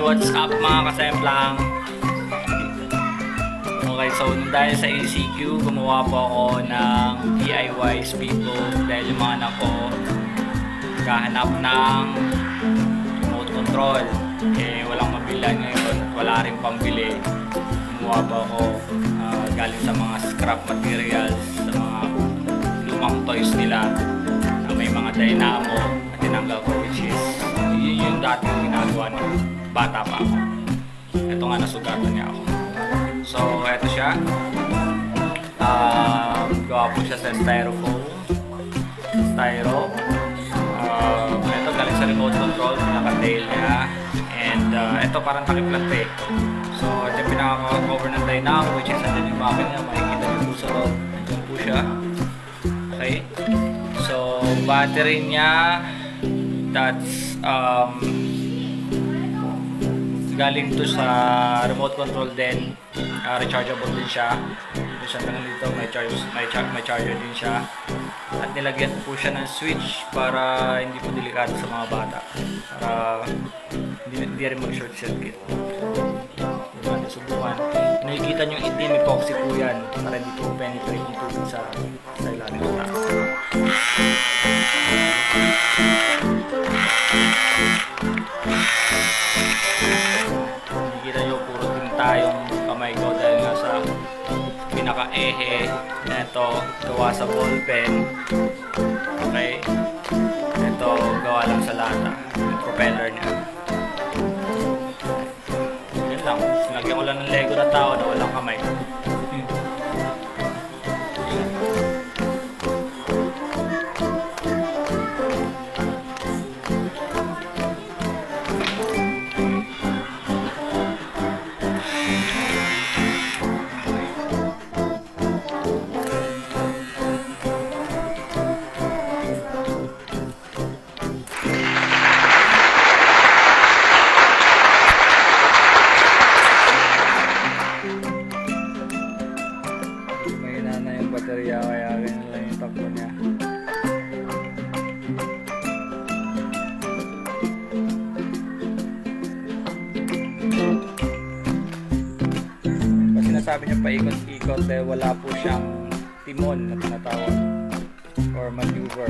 what's up mga kasemplang? Okay, so dahil sa ACQ, gumawa po ako ng DIY speedboat dahil yung mga anak ko kahanap ng remote control. Eh, walang mabilan ngayon at wala rin pambili. Gumawa po ako galing sa mga scrap materials, sa mga lumang toys nila na may mga dynamo at tinanggal ko, which is yun yung dating ginagawa ng bata pa ako. Ito nga, nasugatan niya ako. So, eto siya. Gawa po siya sa styrofoam. Ito galing sa remote control, naka-tail niya. And ito parang takip-lante. So, ito yung pinaka-cover ng dynamo, which is andyan yung makina niya. Makikita niyo po sa loob. Andyan po siya. Okay. So, battery niya, that's galing to sa remote control din. Rechargeable din siya. Doon siya lang dito, may charger din siya. At nilagyan po siya ng switch para hindi po delikado sa mga bata. Para hindi rin mag-short circuit. Diba, nasubukan. Nakikita nyo itim epoxy po yan para hindi po penetrate yung tubig sa ilalim ng taas. Nakikita nyo puro tinta yung kamay ko dahil nga sa pinaka-ehe na ito gawa sa ballpen. Okay, ito gawa lang sa lata yung propeller niya. Yan lang, sinagyan ko lang ng Lego na tao na walang kamay. Baterya, kaya ganyan lang yung takbo niya. Pag sinasabi niya paikot-ikot dahil wala po siyang timon na tinatawag or maneuver.